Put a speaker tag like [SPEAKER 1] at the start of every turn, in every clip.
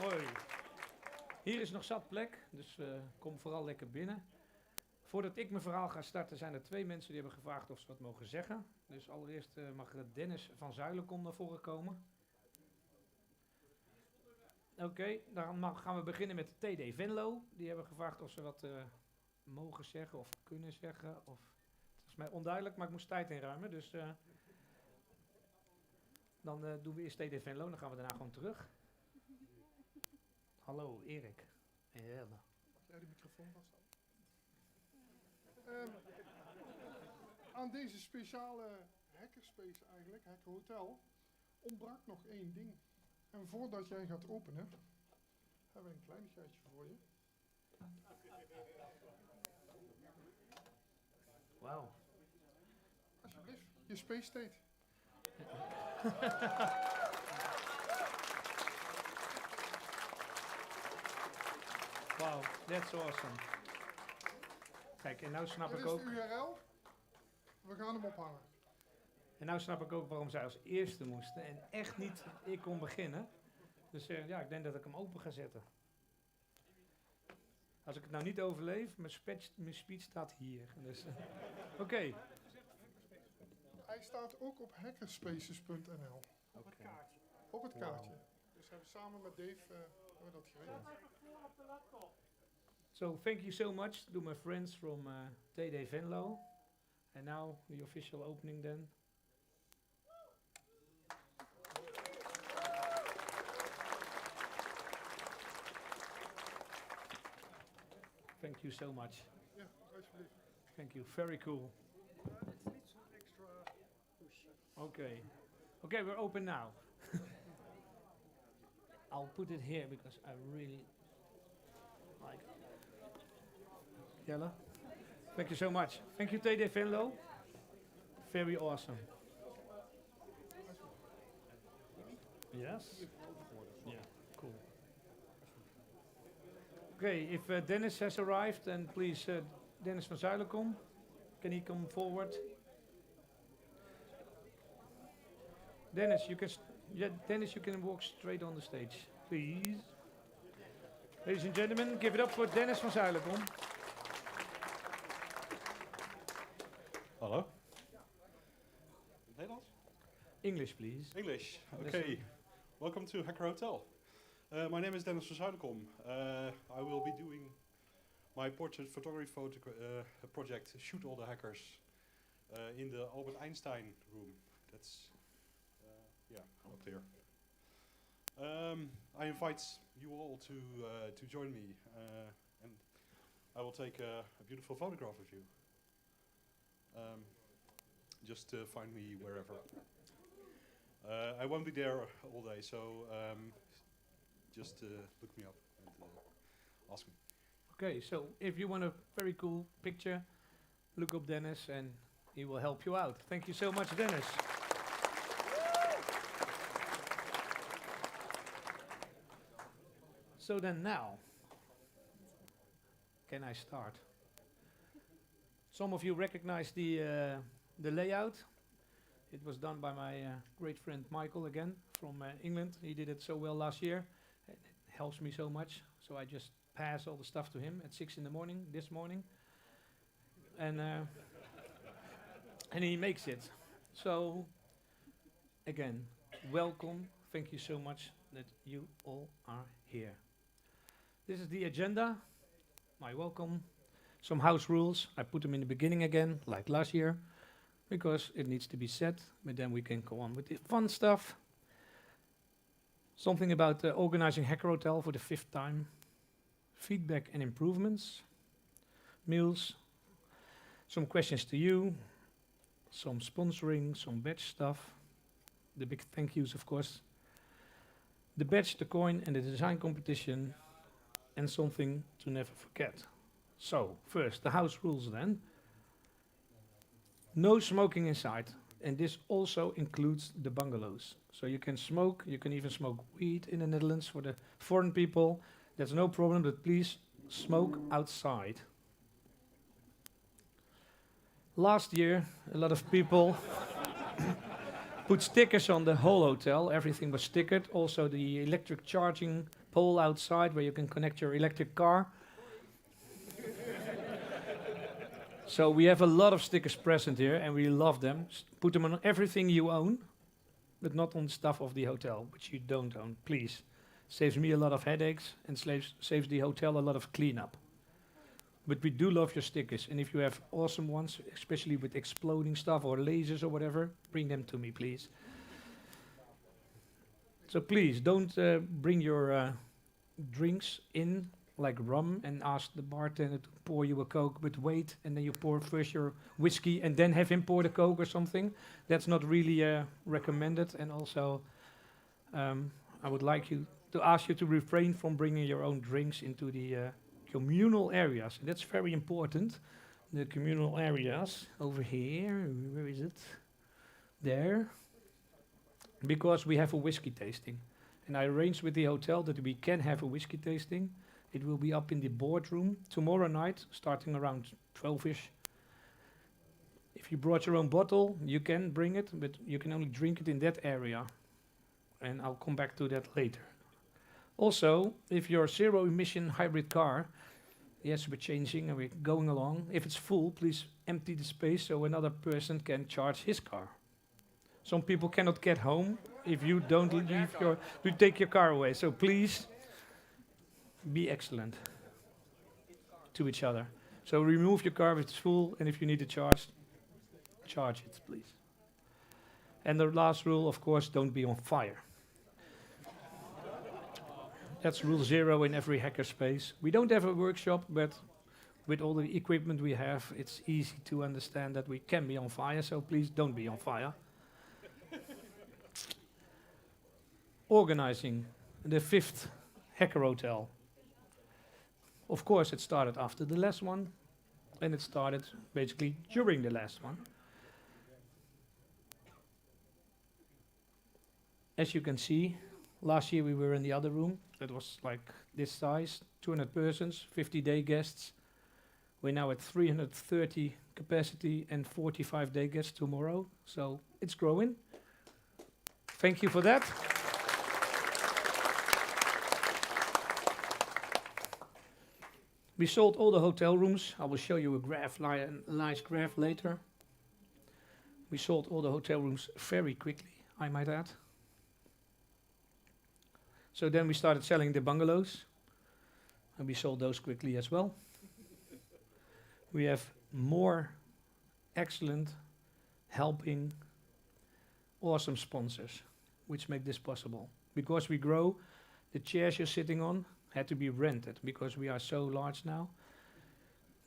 [SPEAKER 1] Hoi. Hier is nog zat plek, dus kom vooral lekker binnen. Voordat ik mijn verhaal ga starten, zijn er 2 mensen die hebben gevraagd of ze wat mogen zeggen. Dus allereerst mag Dennis van Zuilenkom naar voren komen. Oké, dan gaan we beginnen met TD Venlo. Die hebben gevraagd of ze wat mogen zeggen of kunnen zeggen. Het is mij onduidelijk, maar ik moest tijd inruimen. Dus dan doen we eerst TD Venlo, dan gaan we daarna gewoon terug. Hallo, Erik. Ja.
[SPEAKER 2] Mag jij de microfoon vasthouden? Aan deze speciale hackerspace eigenlijk, Hacker Hotel, ontbrak nog 1 ding. En voordat jij gaat openen, hebben we een kleinigheidje voor je.
[SPEAKER 1] Wauw.
[SPEAKER 2] Alsjeblieft, je space state.
[SPEAKER 1] Wow, that's awesome. Kijk, en nou snap
[SPEAKER 2] Dit
[SPEAKER 1] ik
[SPEAKER 2] is
[SPEAKER 1] ook.
[SPEAKER 2] de URL. We gaan hem ophangen.
[SPEAKER 1] En nou snap ik ook waarom zij als eerste moesten en echt niet ik kon beginnen. Dus ja, ik denk dat ik hem open ga zetten. Als ik het nou niet overleef, mijn speech staat hier. Dus, oké.
[SPEAKER 2] Hij staat ook op hackerspaces.nl.
[SPEAKER 3] Op het kaartje.
[SPEAKER 2] Op het kaartje. Dus hebben we samen met Dave hebben we dat geregeld.
[SPEAKER 1] So thank you so much to my friends from TD Venlo. And now the official opening then. Thank you so much.
[SPEAKER 2] Ja, alsjeblieft.
[SPEAKER 1] Thank you. Very cool.
[SPEAKER 3] It's niet zo'n extra push.
[SPEAKER 1] Okay. Okay, we're open now. I'll put it here because I really like it. Jelle? Thank you so much. Thank you, TD Venlo. Very awesome. Yes? Yeah, cool. Okay, if Dennis has arrived, then please, Dennis van Zuilenkom, can he come forward? Dennis, Dennis, you can walk straight on the stage, please. Ladies and gentlemen, give it up for Dennis van Zuilenkom.
[SPEAKER 4] Hallo. Nederlands?
[SPEAKER 1] English, please.
[SPEAKER 4] English.
[SPEAKER 1] Yes,
[SPEAKER 4] Okay.
[SPEAKER 1] sir.
[SPEAKER 4] Welcome to Hacker Hotel. My name is Dennis van Zuilenkom. I will be doing my portrait photography project, Shoot All the Hackers, in the Albert Einstein room. That's, up there. I invite you all to join me, and I will take a beautiful photograph of you. Just find me wherever. I won't be there all day, so just look me up and ask me.
[SPEAKER 1] Okay, so if you want a very cool picture, look up Dennis and he will help you out. Thank you so much, Dennis. So then now, can I start? Some of you recognize the layout. It was done by my great friend Michael again from England. He did it so well last year. It helps me so much. So I just pass all the stuff to him at 6 in the morning, this morning. And he makes it. So again, welcome. Thank you so much that you all are here. This is the agenda. My welcome. Some house rules. I put them in the beginning again, like last year, because it needs to be said, but then we can go on with the fun stuff. Something about organizing Hacker Hotel for the 5th time. Feedback and improvements. Meals. Some questions to you. Some sponsoring, some badge stuff. The big thank yous, of course. The badge, the coin, and the design competition. And something to never forget. So, first, the house rules then. No smoking inside, and this also includes the bungalows. So you can smoke, you can even smoke weed in the Netherlands for the foreign people. That's no problem, but please smoke outside. Last year, a lot of people put stickers on the whole hotel. Everything was stickered. Also, the electric charging pole outside where you can connect your electric car. So we have a lot of stickers present here, and we love them. Put them on everything you own, but not on stuff of the hotel, which you don't own, please. Saves me a lot of headaches and saves the hotel a lot of cleanup. But we do love your stickers, and if you have awesome ones, especially with exploding stuff or lasers or whatever, bring them to me, please. So please, don't bring your drinks in like rum and ask the bartender to pour you a Coke, but wait, and then you pour first your whiskey and then have him pour the Coke or something. That's not really recommended, and also I would like to ask you to refrain from bringing your own drinks into the communal areas. And that's very important. The communal areas over here, where is it? There. Because we have a whiskey tasting. And I arranged with the hotel that we can have a whiskey tasting. It will be up in the boardroom tomorrow night, starting around 12ish. If you brought your own bottle, you can bring it, but you can only drink it in that area. And I'll come back to that later. Also, if your zero-emission hybrid car, yes, we're changing and we're going along. If it's full, please empty the space so another person can charge his car. Some people cannot get home if you don't you take your car away. So please be excellent to each other. So remove your car if it's full, and if you need to charge it, please. And the last rule, of course, don't be on fire. That's rule 0 in every hackerspace. We don't have a workshop, but with all the equipment we have, it's easy to understand that we can be on fire, so please don't be on fire. Organizing the 5th hacker hotel. Of course, it started after the last one, and it started basically during the last one. As you can see, last year we were in the other room. That was like this size, 200 persons, 50-day guests. We're now at 330 capacity and 45 day guests tomorrow. So it's growing. Thank you for that. We sold all the hotel rooms. I will show you a graph, a nice graph later. We sold all the hotel rooms very quickly, I might add. So then we started selling the bungalows, and we sold those quickly as well. We have more excellent, helping, awesome sponsors, which make this possible. Because we grow, the chairs you're sitting on had to be rented, because we are so large now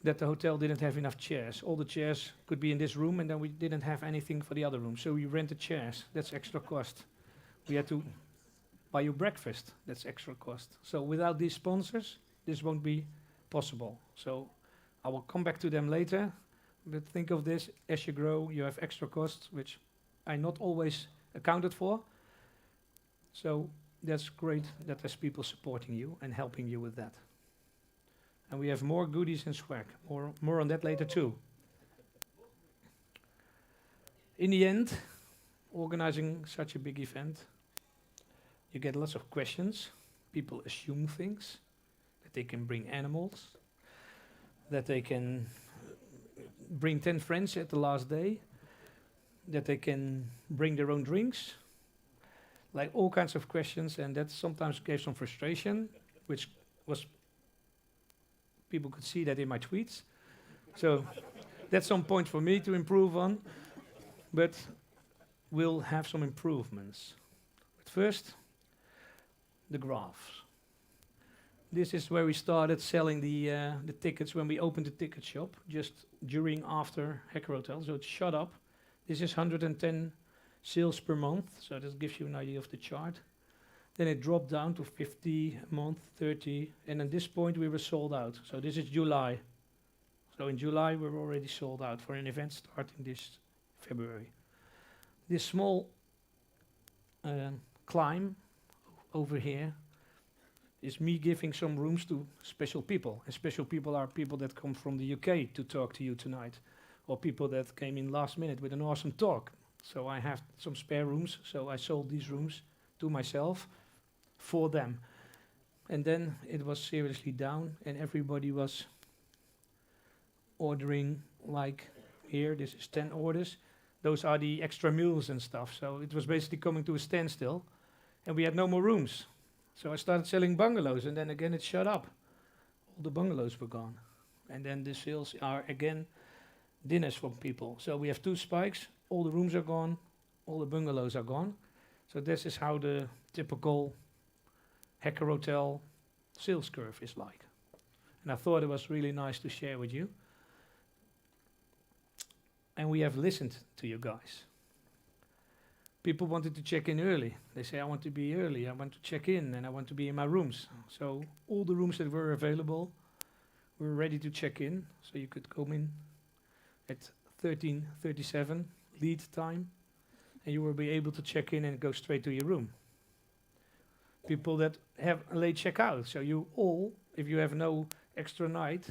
[SPEAKER 1] that the hotel didn't have enough chairs. All the chairs could be in this room, and then we didn't have anything for the other room. So we rented chairs. That's extra cost. We had to buy you breakfast. That's extra cost. So without these sponsors, this won't be possible. So I will come back to them later. But think of this, as you grow, you have extra costs, which are not always accounted for. So that's great that there's people supporting you and helping you with that. And we have more goodies and swag. More on that later too. In the end, organizing such a big event, you get lots of questions. People assume things, that they can bring animals, that they can bring 10 friends at the last day, that they can bring their own drinks, like all kinds of questions, and that sometimes gave some frustration, which was, people could see that in my tweets. So that's some point for me to improve on, but we'll have some improvements. But first, the graphs. This is where we started selling the tickets when we opened the ticket shop, just after Hacker Hotel, so it shot up. This is 110 sales per month, so that gives you an idea of the chart. Then it dropped down to 50 a month, 30, and at this point we were sold out. So this is July. So in July we're already sold out for an event starting this February. This small climb over here is me giving some rooms to special people. And special people are people that come from the UK to talk to you tonight, or people that came in last minute with an awesome talk. So I have some spare rooms, so I sold these rooms to myself for them. And then it was seriously down, and everybody was ordering, like here, this is 10 orders. Those are the extra meals and stuff. So it was basically coming to a standstill, and we had no more rooms. So I started selling bungalows, and then again it shut up. All the bungalows were gone. And then the sales are again dinners from people. So we have 2 spikes, all the rooms are gone, all the bungalows are gone. So this is how the typical hacker hotel sales curve is like. And I thought it was really nice to share with you. And we have listened to you guys. People wanted to check in early. They say, I want to be early, I want to check in, and I want to be in my rooms. So all the rooms that were available were ready to check in. So you could come in at 13:37 lead time, and you will be able to check in and go straight to your room. People that have a late checkout, so you all, if you have no extra night,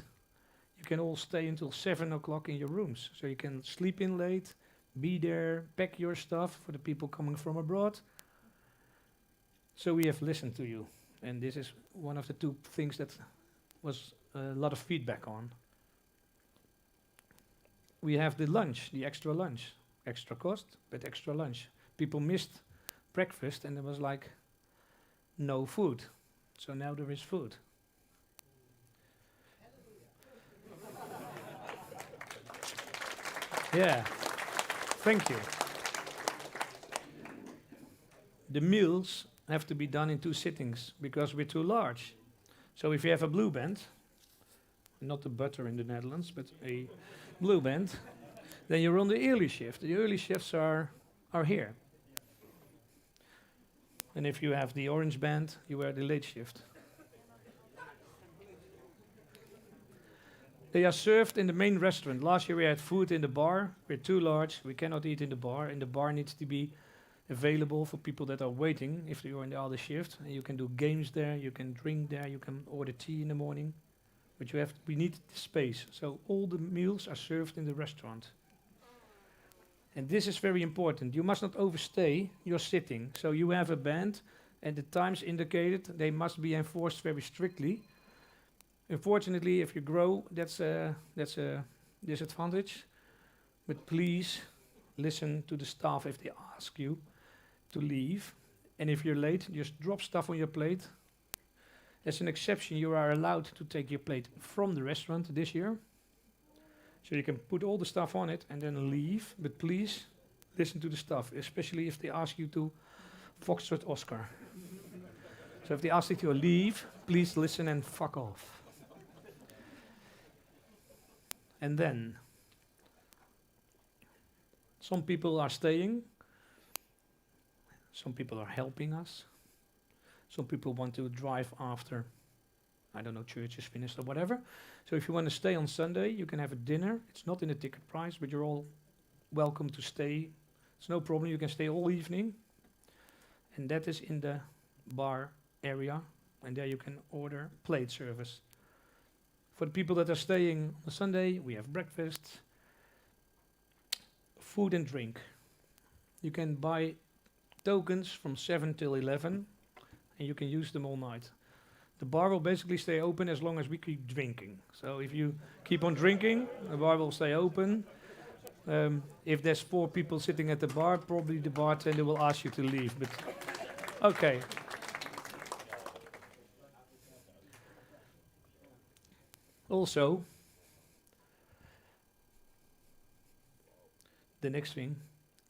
[SPEAKER 1] you can all stay until 7 o'clock in your rooms. So you can sleep in late, be there, pack your stuff for the people coming from abroad. So we have listened to you, and this is one of the 2 things that was a lot of feedback on. We have the lunch, the extra lunch. Extra cost, but extra lunch. People missed breakfast, and there was like no food. So now there is food. Yeah, thank you. The meals have to be done in 2 sittings because we're too large. So if you have a blue band, not the butter in the Netherlands, but a blue band, then you're on the early shift. The early shifts are here. And if you have the orange band, you wear the late shift. They are served in the main restaurant. Last year we had food in the bar. We're too large. We cannot eat in the bar. And the bar needs to be available for people that are waiting if you're in the other shift. And you can do games there. You can drink there. You can order tea in the morning. But we need the space. So all the meals are served in the restaurant. And this is very important. You must not overstay your sitting. So you have a band, and the times indicated, they must be enforced very strictly. Unfortunately, if you grow, that's a disadvantage. But please listen to the staff if they ask you to leave. And if you're late, just drop stuff on your plate. As an exception, you are allowed to take your plate from the restaurant this year. So you can put all the stuff on it and then leave. But please listen to the staff, especially if they ask you to Foxtrot Oscar. So if they ask you to leave, please listen and fuck off. And then, some people are staying. Some people are helping us. Some people want to drive after, I don't know, church is finished or whatever. So if you want to stay on Sunday, you can have a dinner. It's not in the ticket price, but you're all welcome to stay. It's no problem. You can stay all evening. And that is in the bar area. And there you can order plate service. For the people that are staying on Sunday, we have breakfast, food and drink. You can buy tokens from 7 till 11, and you can use them all night. The bar will basically stay open as long as we keep drinking. So if you keep on drinking, the bar will stay open. If there's 4 people sitting at the bar, probably the bartender will ask you to leave. But okay. Also, the next thing,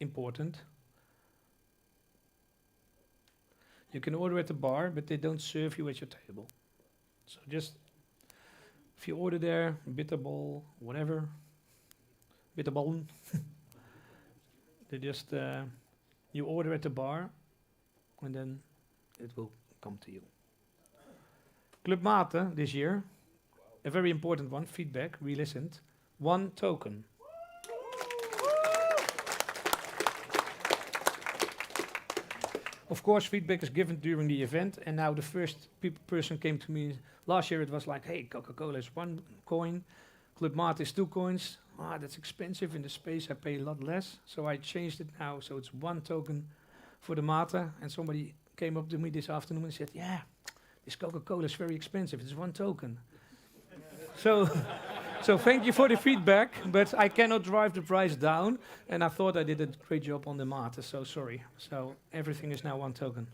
[SPEAKER 1] important. You can order at the bar, but they don't serve you at your table. So just, if you order there, bitterball, whatever, bitterballen, they just, you order at the bar, and then it will come to you. Club Mate this year, a very important one, feedback, we listened, 1 token. Of course, feedback is given during the event, and now the first person came to me. Last year it was like, hey, Coca-Cola is 1 coin, Club Mate is 2 coins. Ah, that's expensive in the space, I pay a lot less. So I changed it now, so it's 1 token for the Mate. And somebody came up to me this afternoon and said, yeah, this Coca-Cola is very expensive. It's 1 token. So, so thank you for the feedback, but I cannot drive the price down. And I thought I did a great job on the mate, so sorry. So everything is now 1 token.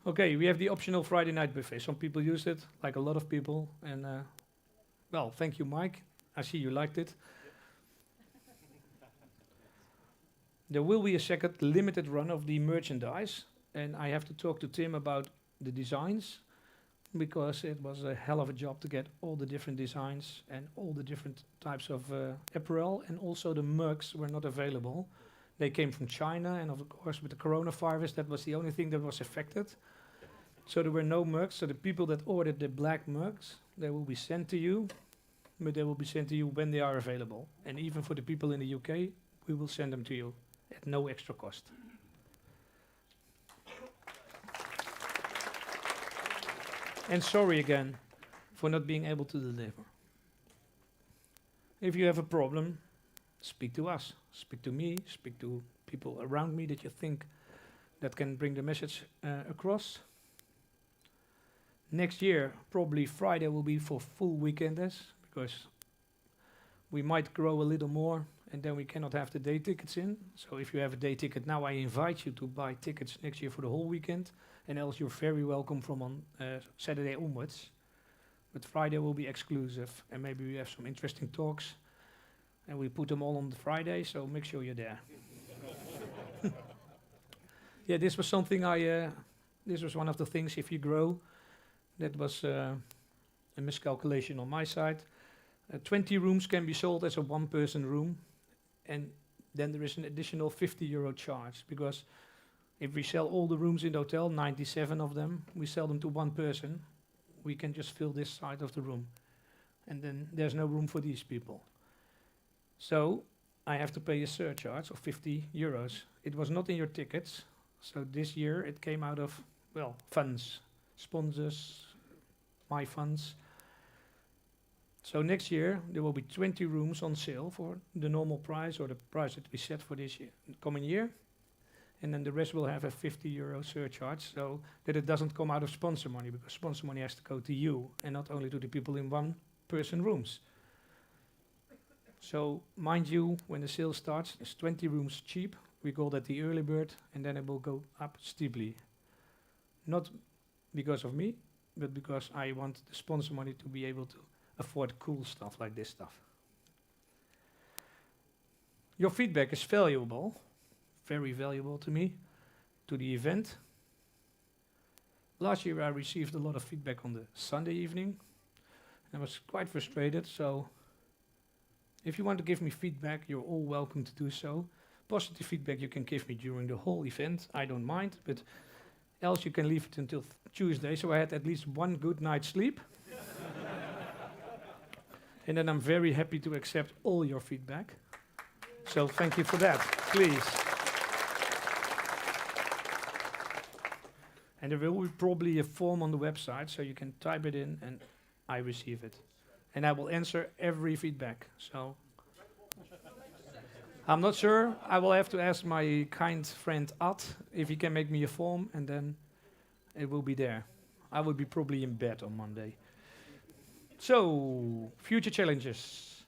[SPEAKER 1] Okay, we have the optional Friday night buffet. Some people use it, like a lot of people. And well, thank you, Mike. I see you liked it. There will be a second limited run of the merchandise, and I have to talk to Tim about the designs, because it was a hell of a job to get all the different designs and all the different types of apparel, and also the mugs were not available. They came from China, and of course with the coronavirus, that was the only thing that was affected. So there were no mugs, so the people that ordered the black mugs, they will be sent to you, but they will be sent to you when they are available. And even for the people in the UK, we will send them to you at no extra cost. And sorry again for not being able to deliver. If you have a problem, speak to us, speak to me, speak to people around me that you think that can bring the message across. Next year, probably Friday will be for full weekenders, because we might grow a little more, and then we cannot have the day tickets in. So if you have a day ticket now, I invite you to buy tickets next year for the whole weekend, and else you're very welcome from on Saturday onwards. But Friday will be exclusive, and maybe we have some interesting talks, and we put them all on the Friday, so make sure you're there. Yeah, this was something this was one of the things, if you grow, that was a miscalculation on my side. 20 rooms can be sold as a 1-person room, and then there is an additional €50 charge, because if we sell all the rooms in the hotel, 97 of them, we sell them to 1 person, we can just fill this side of the room. And then there's no room for these people. So I have to pay a surcharge of €50. It was not in your tickets, so this year it came out of, well, funds, sponsors, my funds. So next year there will be 20 rooms on sale for the normal price, or the price that we set for this year, coming year. And then the rest will have a €50 surcharge, so that it doesn't come out of sponsor money, because sponsor money has to go to you and not only to the people in 1-person rooms. So mind you, when the sale starts, there's 20 rooms cheap. We call that the early bird, and then it will go up steeply. Not because of me, but because I want the sponsor money to be able to afford cool stuff like this stuff. Your feedback is valuable, very valuable to me, to the event. Last year I received a lot of feedback on the Sunday evening. I was quite frustrated, so if you want to give me feedback, you're all welcome to do so. Positive feedback you can give me during the whole event, I don't mind, but else you can leave it until Tuesday, so I had at least 1 good night's sleep. And then I'm very happy to accept all your feedback. So thank you for that, please. And there will be probably a form on the website, so you can type it in and I receive it. And I will answer every feedback. So I'm not sure. I will have to ask my kind friend Ad if he can make me a form, and then it will be there. I will be probably in bed on Monday. So, future challenges.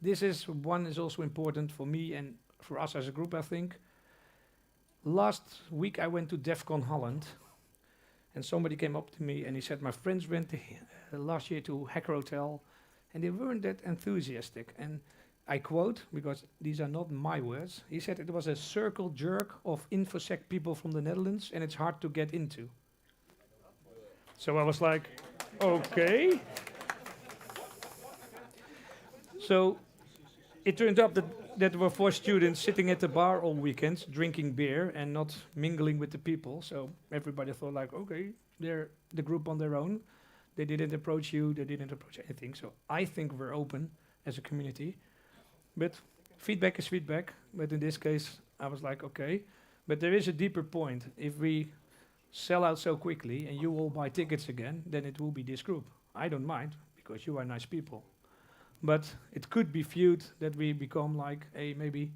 [SPEAKER 1] This is one is also important for me and for us as a group, I think. Last week I went to DEFCON Holland, and somebody came up to me and he said, my friends went last year to Hacker Hotel, and they weren't that enthusiastic. And I quote, because these are not my words, he said it was a circle jerk of InfoSec people from the Netherlands, and it's hard to get into. So I was like, okay. So it turned out that there were 4 students sitting at the bar all weekend, drinking beer and not mingling with the people. So everybody thought like, okay, they're the group on their own. They didn't approach you, they didn't approach anything. So I think we're open as a community. But feedback is feedback. But in this case, I was like, okay. But there is a deeper point. If we sell out so quickly and you all buy tickets again, then it will be this group. I don't mind, because you are nice people. But it could be viewed that we become like a maybe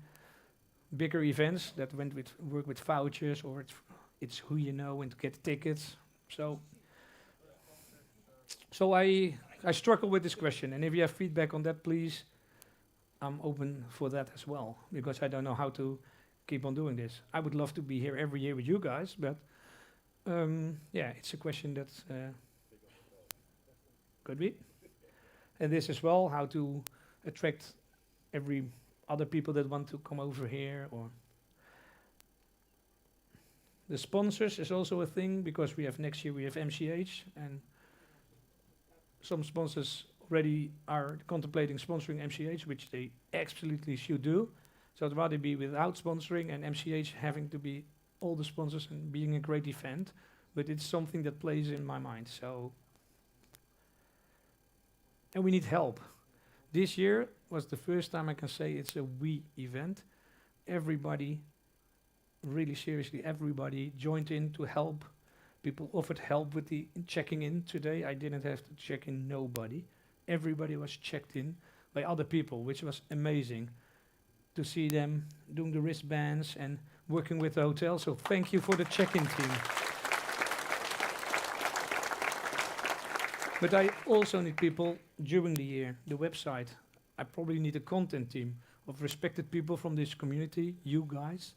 [SPEAKER 1] bigger events that work with vouchers, or it's who you know and to get tickets. So I struggle with this question, and if you have feedback on that, please, I'm open for that as well, because I don't know how to keep on doing this. I would love to be here every year with you guys, but yeah, it's a question that could be. And this as well, how to attract every other people that want to come over here, or the sponsors is also a thing, because next year we have MCH, and some sponsors already are contemplating sponsoring MCH, which they absolutely should do. So I'd rather be without sponsoring and MCH having to be all the sponsors and being a great event, but it's something that plays in my mind. So, and we need help. This year was the first time I can say it's a we event. Everybody, really seriously, everybody joined in to help. People offered help with the checking in today. I didn't have to check in nobody. Everybody was checked in by other people, which was amazing to see them doing the wristbands and working with the hotel. So thank you for the check-in team. But I also need people during the year, the website. I probably need a content team of respected people from this community, you guys,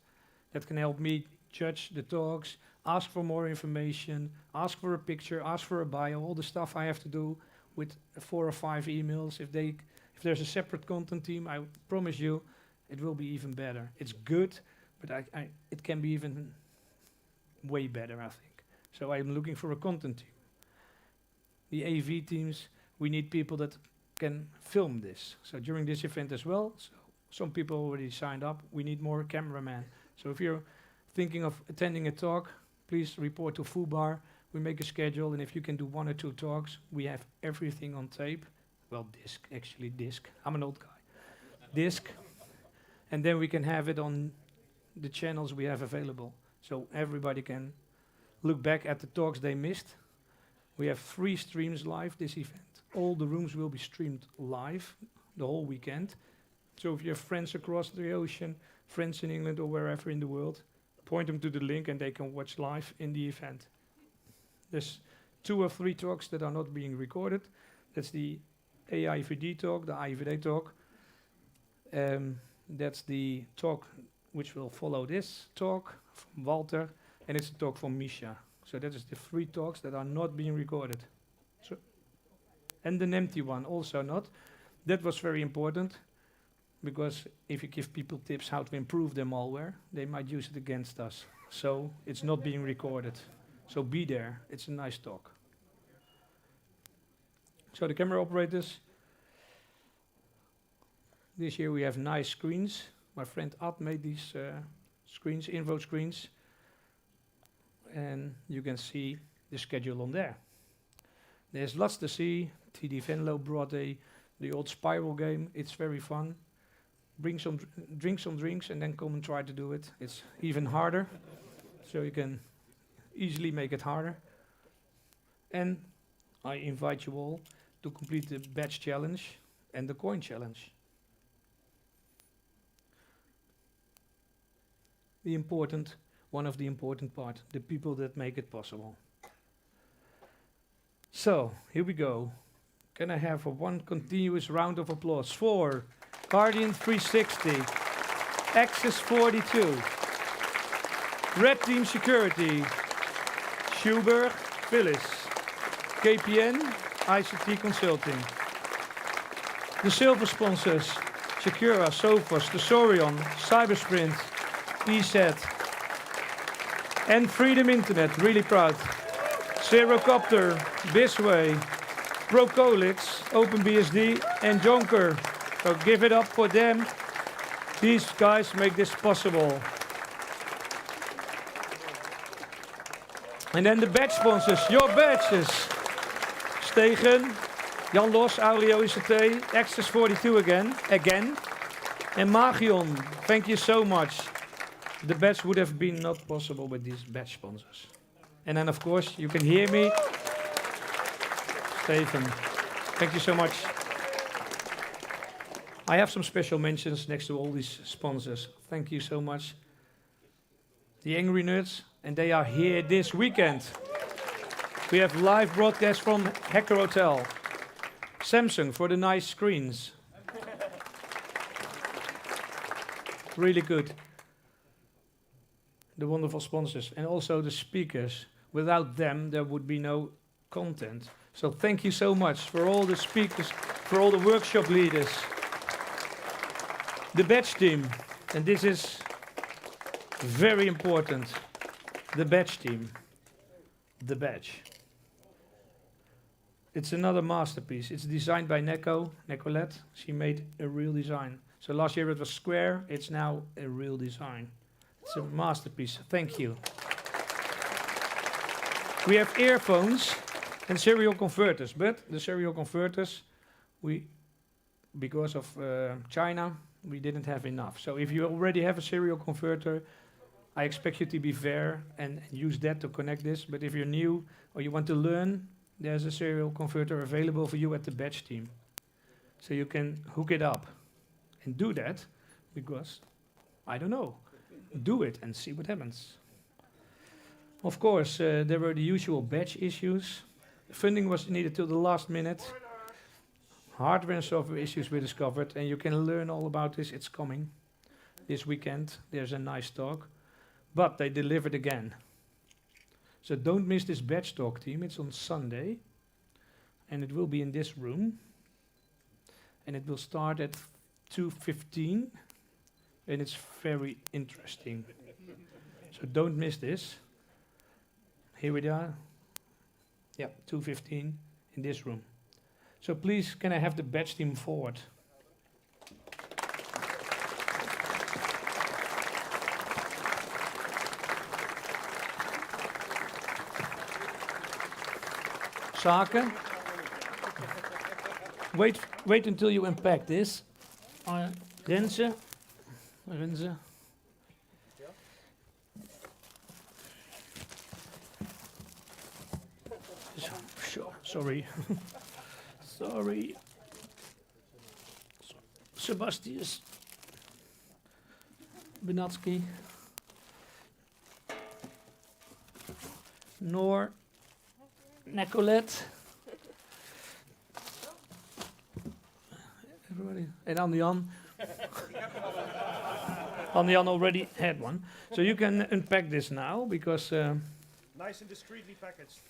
[SPEAKER 1] that can help me judge the talks, ask for more information, ask for a picture, ask for a bio, all the stuff I have to do with 4 or 5 emails. If there's a separate content team, I promise you, it will be even better. It's good, but it can be even way better, I think. So I'm looking for a content team. The AV teams, we need people that can film this. So during this event as well, so some people already signed up. We need more cameramen. So if you're thinking of attending a talk, please report to Fubar. We make a schedule, and if you can do 1 or 2 talks, we have everything on tape. Well, disc. I'm an old guy. Disc. And then we can have it on the channels we have available. So everybody can look back at the talks they missed. We have 3 streams live this event. All the rooms will be streamed live the whole weekend. So if you have friends across the ocean, friends in England or wherever in the world, point them to the link and they can watch live in the event. There's 2 or 3 talks that are not being recorded. That's the AIVD talk, the IVD talk. That's the talk which will follow this talk from Walter, and it's a talk from Misha. So that is the 3 talks that are not being recorded. So, and an empty one also not. That was very important, because if you give people tips how to improve their malware, they might use it against us. So it's not being recorded. So be there. It's a nice talk. So the camera operators. This year we have nice screens. My friend Ad made these screens, info screens. And you can see the schedule on there. There's lots to see. TD Venlo brought the old Spiral game. It's very fun. Drink some drinks and then come and try to do it. It's even harder. So you can easily make it harder. And I invite you all to complete the badge challenge and the coin challenge. One of the important part, the people that make it possible. So, here we go. Can I have one continuous round of applause for Guardian 360, Access 42, Red Team Security, Schuberg, Phyllis, KPN, ICT Consulting. The silver sponsors, Secura, Sophos, Tesorion, Cybersprint, EZ, and Freedom Internet, really proud. Zerocopter, Bisway, Procolix, OpenBSD, and Jonker. So give it up for them. These guys make this possible. And then the badge sponsors, your badges. Stegen, Jan Los, Aureo ICT, Access 42 again. And Magion, thank you so much. The badge would have been not possible with these badge sponsors. And then of course, you can hear me. Steven, thank you so much. I have some special mentions next to all these sponsors. Thank you so much. The Angry Nerds, and they are here this weekend. We have live broadcast from Hacker Hotel. Samsung for the nice screens. Really good. The wonderful sponsors and also the speakers. Without them, there would be no content. So thank you so much for all the speakers, for all the workshop leaders. The badge team, and this is very important. The badge team. The badge. It's another masterpiece. It's designed by Nicolette. She made a real design. So last year it was square, it's now a real design. It's a masterpiece. Thank you. We have earphones and serial converters, but the serial converters, because of China, we didn't have enough. So if you already have a serial converter, I expect you to be fair and use that to connect this. But if you're new or you want to learn, there's a serial converter available for you at the badge team. So you can hook it up and do that because, I don't know, do it and see what happens. Of course, there were the usual badge issues. Funding was needed till the last minute. Hardware and software issues were discovered, and you can learn all about this. It's coming this weekend. There's a nice talk. But they delivered again. So don't miss this badge talk team. It's on Sunday. And it will be in this room. And it will start at 2:15. And it's very interesting. So don't miss this. Here we are. Yeah, 2:15 in this room. So please, can I have the badge team forward? Zaken. Wait until you unpack this. Renze. Sorry. Sorry. Sebastius. Benatsky. Noor. Nicolette. Everybody. And Andian. Andian already had one. So you can unpack this now because...
[SPEAKER 3] Nice and discreetly packaged.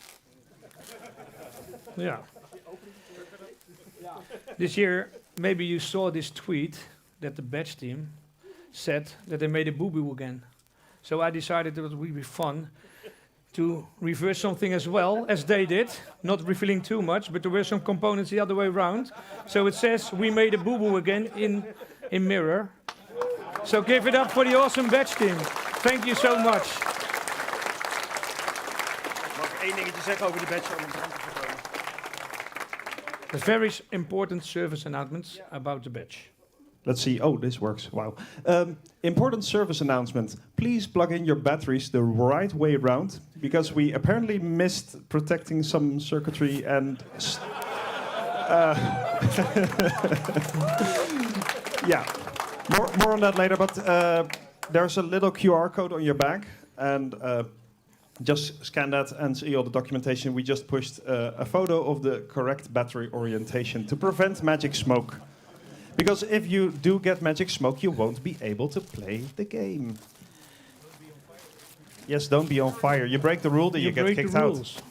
[SPEAKER 1] Yeah. This year, maybe you saw this tweet that the badge team said that they made a boo-boo again. So I decided it would be fun to reverse something as well as they did, not revealing too much, but there were some components the other way around. So it says, we made a boo-boo again in mirror. So give it up for the awesome badge team. Thank you so much.
[SPEAKER 3] Mag ik één dingetje zeggen over de badge om in brand te voorkomen?
[SPEAKER 1] There's very important service announcements about the badge.
[SPEAKER 5] Let's see. Oh, this works. Wow. Important service announcement. Please plug in your batteries the right way around, because we apparently missed protecting some circuitry and... yeah. More on that later, but there's a little QR code on your back, and just scan that and see all the documentation. We just pushed a photo of the correct battery orientation to prevent magic smoke. Because if you do get magic smoke, you won't be able to play the game. Yes, don't be on fire. You break the rule, then you get kicked out.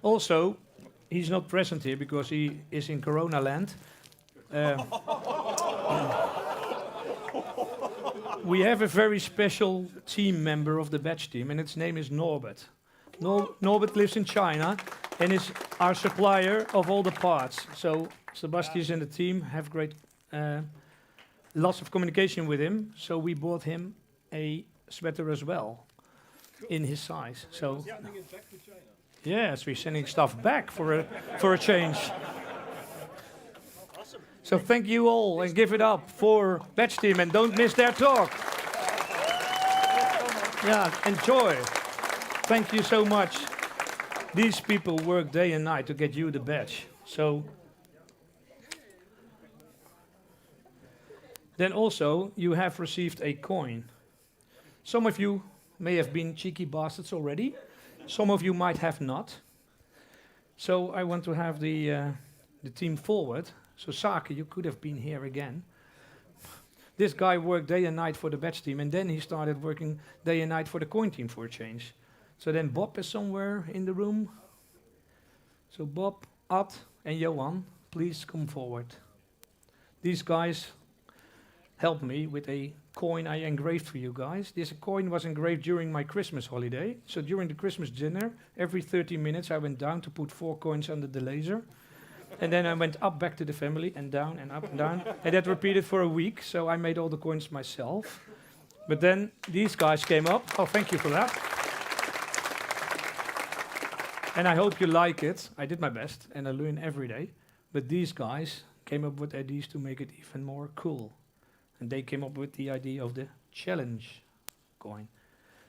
[SPEAKER 1] Also, he's not present here because he is in Corona land. We have a very special team member of the badge team, and its name is Norbert. Norbert lives in China and is our supplier of all the parts. So Sebastian and the team have lots of communication with him. So we bought him a sweater as well in his size. So yes, we're sending stuff back for a change. So thank you all and give it up for badge team and don't miss their talk. Yeah, enjoy. Thank you so much. These people work day and night to get you the badge. So Then also, you have received a coin. Some of you may have been cheeky bastards already. Some of you might have not. So I want to have the team forward. So Sake, you could have been here again. This guy worked day and night for the badge team, and then he started working day and night for the coin team for a change. So then Bob is somewhere in the room. So Bob, Ad, and Johan, please come forward. These guys helped me with a coin I engraved for you guys. This coin was engraved during my Christmas holiday. So during the Christmas dinner, every 30 minutes I went down to put 4 coins under the laser. And then I went up back to the family and down and up and down. And that repeated for a week, so I made all the coins myself. But then these guys came up. Oh, thank you for that. And I hope you like it. I did my best, and I learn every day. But these guys came up with ideas to make it even more cool. And they came up with the idea of the challenge coin.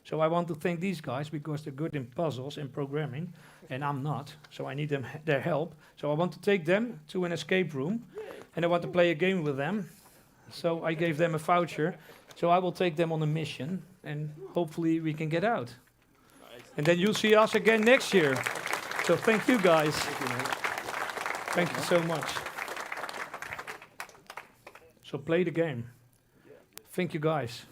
[SPEAKER 1] So I want to thank these guys because they're good in puzzles and programming, and I'm not. So I need their help. So I want to take them to an escape room, and I want to play a game with them. So I gave them a voucher. So I will take them on a mission, and hopefully we can get out. And then you'll see us again next year. So thank you guys. Thank you so much. So play the game. Thank you guys.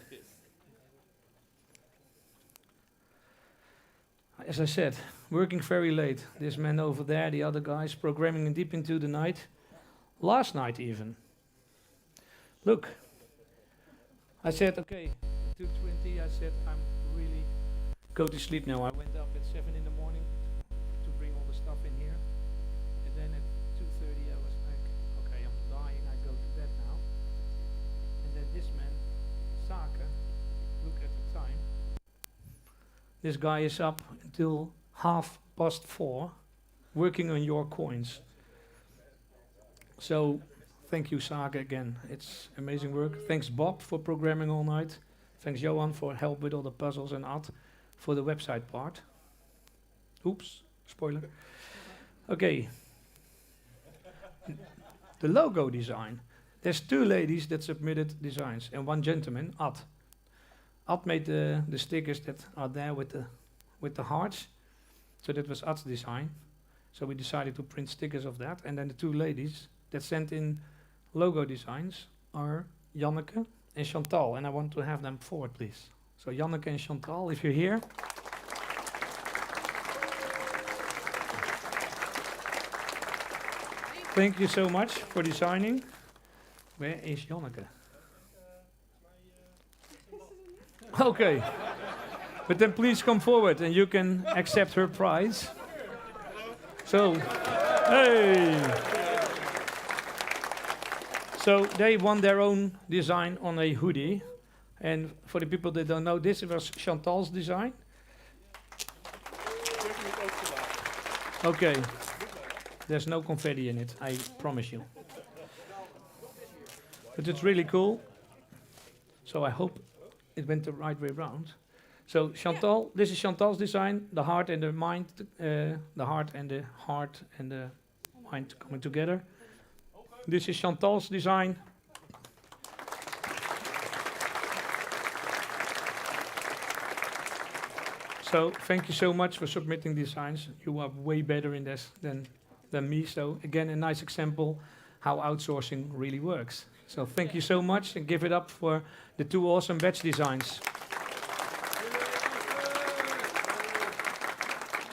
[SPEAKER 1] As I said, working very late. This man over there, the other guys, programming deep into the night. Last night even. Look. I said, okay, 2:20, I said, I'm really go to sleep now. I went up at 7 in the morning to bring all the stuff in here. And then at 2:30 I was like, okay, I'm dying, I go to bed now. And then this man, Sake, look at the time. This guy is up until 4:30 working on your coins. So thank you, Sake, again. It's amazing work. Thanks, Bob, for programming all night. Thanks, Johan, for help with all the puzzles, and Ad for the website part. Oops, spoiler. Okay. The logo design. There's 2 ladies that submitted designs and 1 gentleman, Ad. Ad made the stickers that are there with the hearts. So that was Ad's design. So we decided to print stickers of that. And then the 2 ladies that sent in logo designs are Janneke and Chantal. And I want to have them forward, please. So Janneke and Chantal, if you're here. Thank you so much for designing. Where is Janneke? Okay. But then please come forward and you can accept her prize. So, hey! So they won their own design on a hoodie. And for the people that don't know, this was Chantal's design. Okay. There's no confetti in it, I promise you. But it's really cool. So I hope it went the right way around. So Chantal, this is Chantal's design, the heart and the mind, the heart and the heart and the mind coming together. This is Chantal's design. So thank you so much for submitting designs. You are way better in this than me. So again, a nice example how outsourcing really works. So thank you so much, and give it up for the 2 awesome badge designs.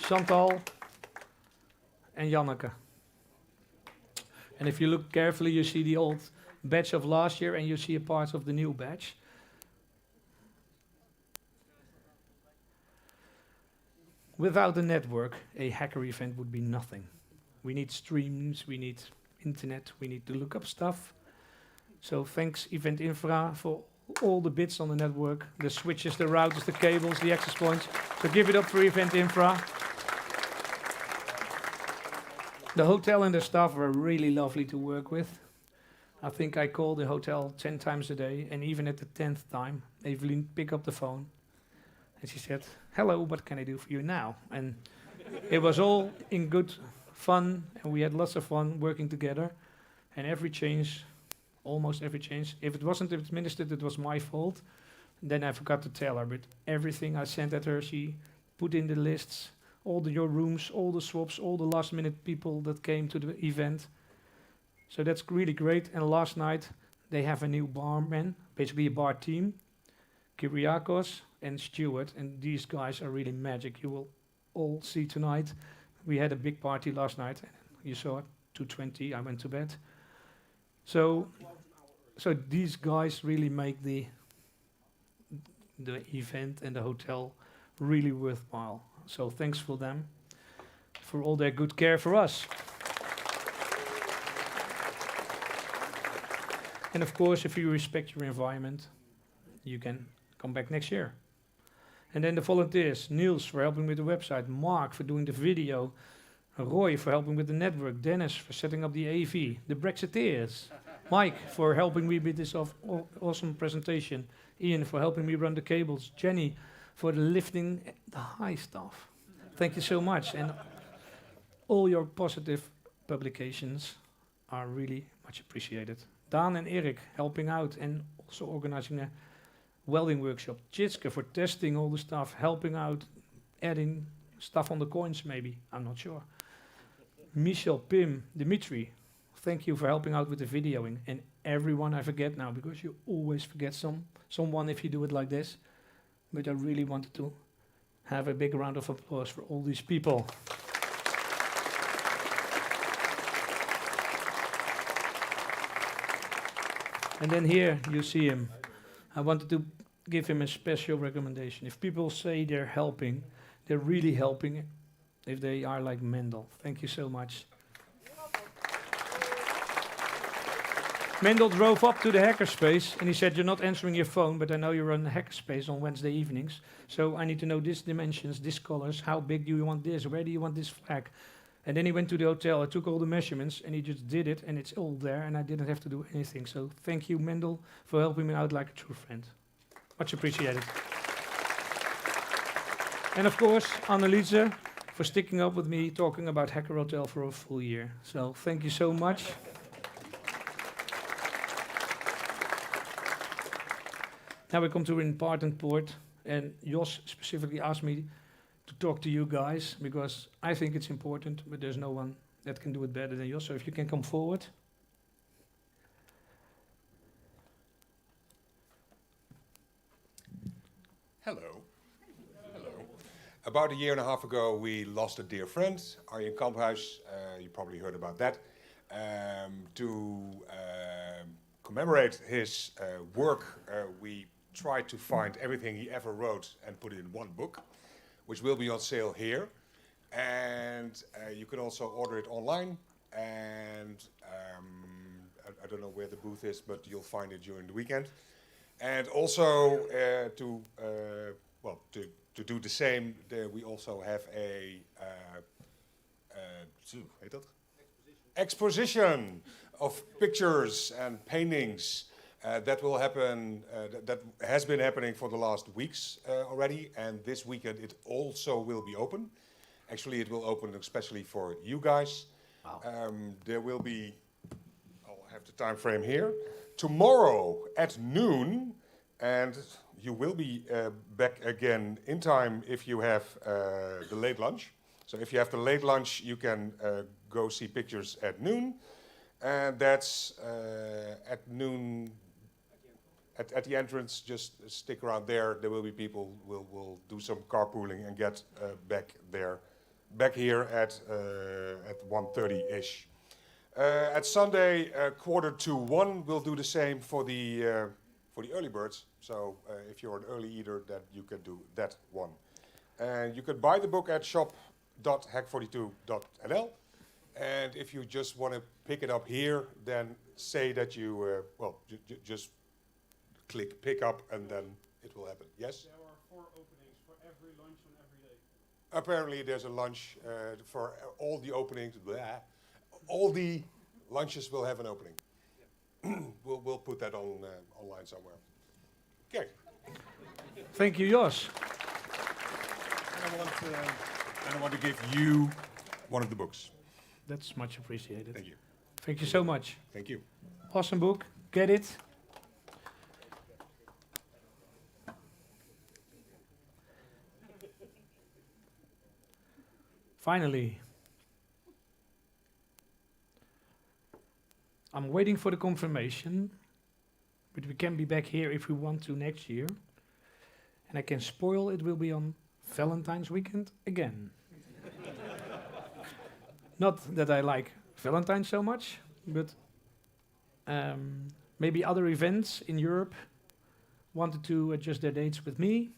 [SPEAKER 1] Chantal and Janneke. And if you look carefully, you see the old badge of last year and you see a part of the new badge. Without the network, a hacker event would be nothing. We need streams, we need internet, we need to look up stuff. So thanks Event Infra for all the bits on the network, the switches, the routers, the cables, the access points. So give it up for Event Infra. The hotel and the staff were really lovely to work with. I think I called the hotel 10 times a day, and even at the 10th time, Evelyn picked up the phone. And she said, "Hello, what can I do for you now?" And it was all in good fun, and we had lots of fun working together. And every change almost every change. If it wasn't administered, it was my fault. Then I forgot to tell her, but everything I sent at her, she put in the lists, your rooms, all the swaps, all the last minute people that came to the event. So that's really great. And last night, they have a new barman, basically a bar team, Kyriakos and Stuart, and these guys are really magic. You will all see tonight. We had a big party last night. You saw it, 2:20, I went to bed. So these guys really make the event and the hotel really worthwhile. So thanks for them, for all their good care for us. And of course, if you respect your environment, you can come back next year. And then the volunteers, Niels for helping with the website, Mark for doing the video, Roy for helping with the network, Dennis for setting up the AV, the Brexiteers, Mike for helping me with this awesome presentation, Ian for helping me run the cables, Jenny for the lifting the high stuff. Thank you so much. And all your positive publications are really much appreciated. Daan and Erik helping out and also organizing a welding workshop. Jitske for testing all the stuff, helping out, adding stuff on the coins maybe, I'm not sure. Michel, Pim, Dimitri, thank you for helping out with the videoing. And everyone I forget now, because you always forget someone if you do it like this. But I really wanted to have a big round of applause for all these people. And then here you see him. I wanted to give him a special recommendation. If people say they're helping, they're really helping if they are like Mendel. Thank you so much. Mendel drove up to the hackerspace and he said, you're not answering your phone, but I know you're on the hackerspace on Wednesday evenings. So I need to know these dimensions, these colors, how big do you want this, where do you want this flag? And then he went to the hotel, I took all the measurements and he just did it and it's all there and I didn't have to do anything. So thank you, Mendel, for helping me out like a true friend. Much appreciated. And of course, Anneliese for sticking up with me, talking about Hacker Hotel for a full year. So thank you so much. Now we come to an important part, and Jos specifically asked me to talk to you guys, because I think it's important, but there's no one that can do it better than Jos. So if you can come forward.
[SPEAKER 6] Hello. Hello. About a year and a half ago, we lost a dear friend, Arjen Kamphuis. You probably heard about that. To commemorate his work, we tried to find everything he ever wrote and put it in one book, which will be on sale here. And you can also order it online. And I don't know where the booth is, but you'll find it during the weekend. And also to do the same, we also have a exposition of pictures and paintings that will happen. That has been happening for the last weeks already, and this weekend it also will be open. Actually, it will open especially for you guys.
[SPEAKER 1] Wow.
[SPEAKER 6] There will be. I'll have the time frame here. Tomorrow at noon, and you will be back again in time if you have the late lunch. So if you have the late lunch, you can go see pictures at noon. And that's at noon, at the entrance, just stick around there. There will be people, will do some carpooling and get back here at 1:30-ish. At Sunday, 1:45, we'll do the same for the early birds. So if you're an early eater, then you can do that one. And you can buy the book at shop.hack42.nl. And if you just want to pick it up here, then say that you, just click pick up and then it will happen. Yes?
[SPEAKER 4] There are 4 openings for every lunch on every day.
[SPEAKER 6] Apparently there's a lunch for all the openings. Blah. All the lunches will have an opening. We'll put that on online somewhere. Okay.
[SPEAKER 1] Thank you, Jos.
[SPEAKER 6] And I want to give you one of the books.
[SPEAKER 1] That's much appreciated.
[SPEAKER 6] Thank you.
[SPEAKER 1] Thank you so much.
[SPEAKER 6] Thank you.
[SPEAKER 1] Awesome book. get it. Finally. I'm waiting for the confirmation, but we can be back here if we want to next year. And I can spoil it will be on Valentine's weekend again. Not that I like Valentine's so much, but maybe other events in Europe wanted to adjust their dates with me.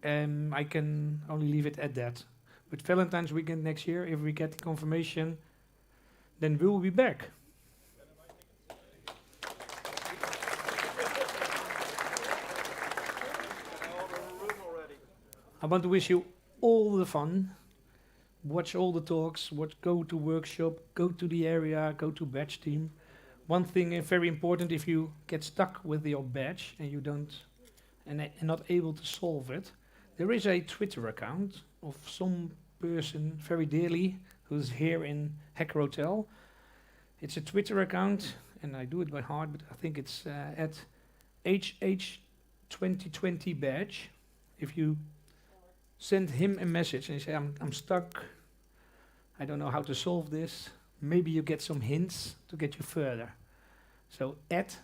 [SPEAKER 1] I can only leave it at that. But Valentine's weekend next year, if we get the confirmation, then we'll be back. I want to wish you all the fun. Watch all the talks, go to workshop, go to the area, go to badge team. One thing very important, if you get stuck with your badge and you don't and not able to solve it, there is a Twitter account of some person very dearly who's here in Hacker Hotel. It's a Twitter account, and I do it by heart, but I think it's at HH2020 badge. If you send him a message and you say, I'm stuck, I don't know how to solve this, maybe you get some hints to get you further. So at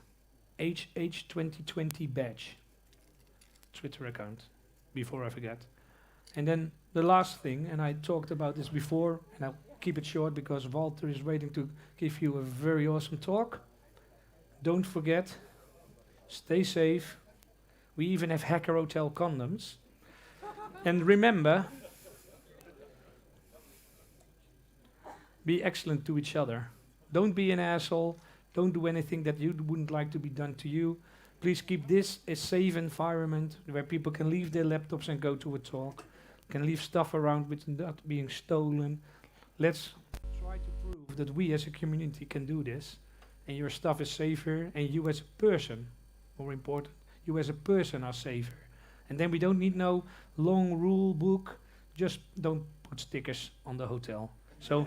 [SPEAKER 1] HH2020 badge, Twitter account, before I forget. And then the last thing, and I talked about this before, and I'll keep it short because Walter is waiting to give you a very awesome talk. Don't forget, stay safe. We even have Hacker Hotel condoms. And remember, be excellent to each other. Don't be an asshole. Don't do anything that you wouldn't like to be done to you. Please keep this a safe environment where people can leave their laptops and go to a talk, can leave stuff around which not being stolen. Let's try to prove that we as a community can do this, and your stuff is safer, and you as a person, more important, you as a person are safer. And then we don't need no long rule book, just don't put stickers on the hotel. So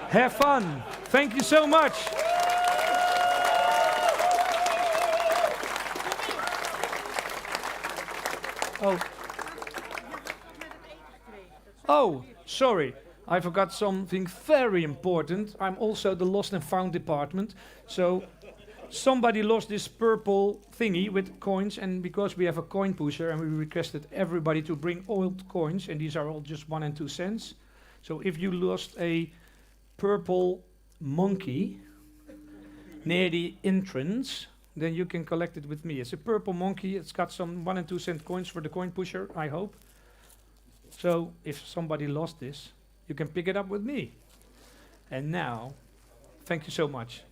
[SPEAKER 1] have fun. Thank you so much. Oh, sorry. I forgot something very important. I'm also the lost and found department. So somebody lost this purple thingy with coins, and because we have a coin pusher and we requested everybody to bring old coins, and these are all just 1 and 2 cents. So if you lost a purple monkey near the entrance, then you can collect it with me. It's a purple monkey. It's got some 1 and 2 cent coins for the coin pusher, I hope. So if somebody lost this, you can pick it up with me. And now, thank you so much.